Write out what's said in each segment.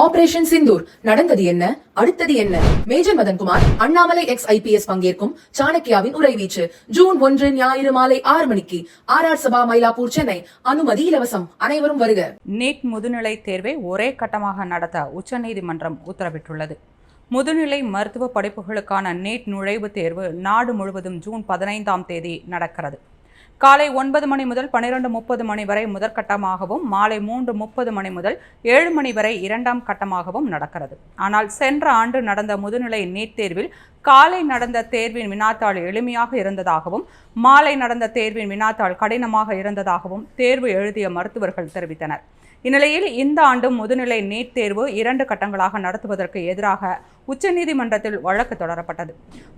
Operation Sindoor நடந்தது என்ன, அடுத்தது என்ன? Major Madhankumar, Annamalai ex IPS பங்கேற்கும் சாணக்கியாவின் உரைவீச்சு. ஜூன் 1 ஞாயிறு மாலை 6 மணிக்கு RR சபா, மயிலாப்பூர், சென்னை. அனுமதி இலவசம். அனைவரும் வருக. நீட் முதுநிலை தேர்வை ஒரே கட்டமாக நடத்த உச்சநீதிமன்றம் உத்தரவிட்டுள்ளது. முதுநிலை மருத்துவ படிப்புகளுக்கான நீட் நுழைவுத் தேர்வு நாடு முழுவதும் ஜூன் 15ஆம் தேதி நடக்கிறது. காலை 9 மணி முதல் 12:30 மணி வரை முதற்கட்டமாகவும், மாலை 3:30 மணி முதல் 7 மணி வரை இரண்டாம் கட்டமாகவும் நடக்கிறது. ஆனால் சென்ற ஆண்டு நடந்த முதுநிலை நீட் தேர்வில் காலை நடந்த தேர்வின் வினாத்தாள் எளிமையாக இருந்ததாகவும், மாலை நடந்த தேர்வின் வினாத்தாள் கடினமாக இருந்ததாகவும் தேர்வு எழுதிய மருத்துவர்கள் தெரிவித்தனர். இந்நிலையில் இந்த ஆண்டும் முதுநிலை நீட் தேர்வு 2 கட்டங்களாக நடத்துவதற்கு எதிராக உச்சநீதிமன்றத்தில் வழக்கு தொடரப்பட்டது.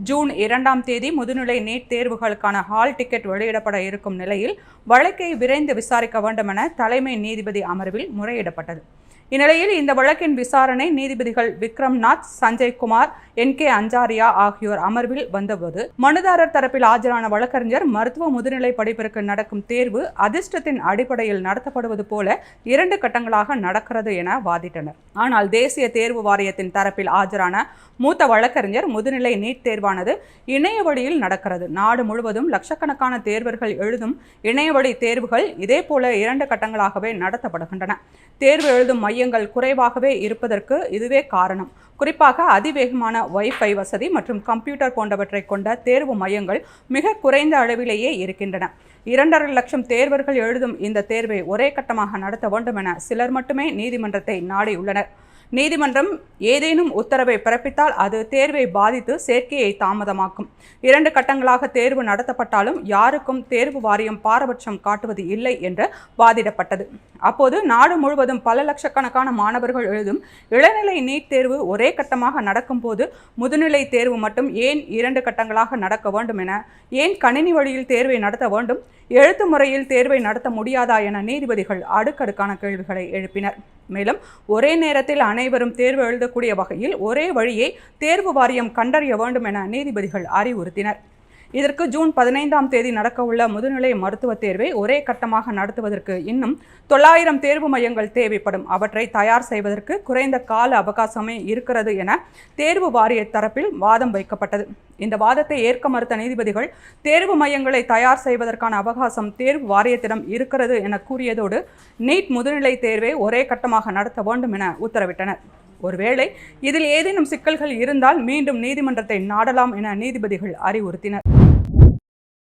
ஜூன் 2ஆம் தேதி முதுநிலை நீட் தேர்வுகளுக்கான ஹால் டிக்கெட் வெளியிடப்பட இருக்கும் நிலையில் வழக்கை விரைந்து விசாரிக்க வேண்டும் என தலைமை நீதிபதி அமர்வில் முறையிடப்பட்டது. இந்நிலையில் இந்த வழக்கின் விசாரணை நீதிபதிகள் விக்ரம்நாத், சஞ்சய் குமார், NK அஞ்சாரியா ஆகியோர் அமர்வில் வந்தபோது மனுதாரர் தரப்பில் ஆஜரான வழக்கறிஞர் மருத்துவ முதுநிலை படிப்பிற்கு நடக்கும் தேர்வு அதிர்ஷ்டத்தின் அடிப்படையில் நடத்தப்படுவது போல 2 கட்டங்களாக நடக்கிறது என வாதிட்டனர். ஆனால் தேசிய தேர்வு வாரியத்தின் தரப்பில் ஆஜரான மூத்த வழக்கறிஞர் முதுநிலை நீட் தேர்வானது இணைய வழியில் நடக்கிறது. நாடு முழுவதும் லட்சக்கணக்கான தேர்வர்கள் எழுதும் இணையவழி தேர்வுகள் இதேபோல 2 கட்டங்களாகவே நடத்தப்படுகின்றன. தேர்வு எழுதும் மையங்கள் குறைவாகவே இருப்பதற்கு இதுவே காரணம். குறிப்பாக அதிவேகமான வைஃபை வசதி மற்றும் கம்ப்யூட்டர் போன்றவற்றை கொண்ட தேர்வு மையங்கள் மிக குறைந்த அளவிலேயே இருக்கின்றன. 2.5 லட்சம் தேர்வர்கள் எழுதும் இந்த தேர்வை ஒரே கட்டமாக நடத்த வேண்டும் என சிலர் மட்டுமே நீதிமன்றத்தை நாடியுள்ளனர். நீதிமன்றம் ஏதேனும் உத்தரவை பிறப்பித்தால் அது தேர்வை பாதித்து சேர்க்கையை தாமதமாக்கும். 2 கட்டங்களாக தேர்வு நடத்தப்பட்டாலும் யாருக்கும் தேர்வு வாரியம் பாரபட்சம் காட்டுவது இல்லை என்று வாதிடப்பட்டது. அப்போது நாடு முழுவதும் பல லட்சக்கணக்கான மாணவர்கள் எழுதும் இளநிலை நீட் தேர்வு ஒரே கட்டமாக நடக்கும் போது முதுநிலை தேர்வு மட்டும் ஏன் 2 கட்டங்களாக நடக்க வேண்டும் என, ஏன் கணினி வழியில் தேர்வை நடத்த வேண்டும், எழுத்து முறையில் தேர்வை நடத்த முடியாதா என நீதிபதிகள் அடுக்கடுக்கான கேள்விகளை எழுப்பினர். மேலும் ஒரே நேரத்தில் அனைவரும் தேர்வு எழுதக்கூடிய வகையில் ஒரே வழியை தேர்வு வாரியம் கண்டறிய வேண்டும் என நீதிபதிகள் அறிவுறுத்தினர். இதற்கு ஜூன் 15ஆம் தேதி நடக்கவுள்ள முதுநிலை மருத்துவ தேர்வை ஒரே கட்டமாக நடத்துவதற்கு இன்னும் 900 தேர்வு மையங்கள் தேவைப்படும். அவற்றை தயார் செய்வதற்கு குறைந்த கால அவகாசமே இருக்கிறது என தேர்வு வாரிய தரப்பில் வாதம் வைக்கப்பட்டது. இந்த வாதத்தை ஏற்க மறுத்த நீதிபதிகள் தேர்வு மையங்களை தயார் செய்வதற்கான அவகாசம் தேர்வு வாரியத்திடம் இருக்கிறது என கூறியதோடு நீட் முதுநிலை தேர்வை ஒரே கட்டமாக நடத்த வேண்டும் என உத்தரவிட்டனர். ஒருவேளை இதில் ஏதேனும் சிக்கல்கள் இருந்தால் மீண்டும் நீதிமன்றத்தை நாடலாம் என நீதிபதிகள் அறிவுறுத்தினர்.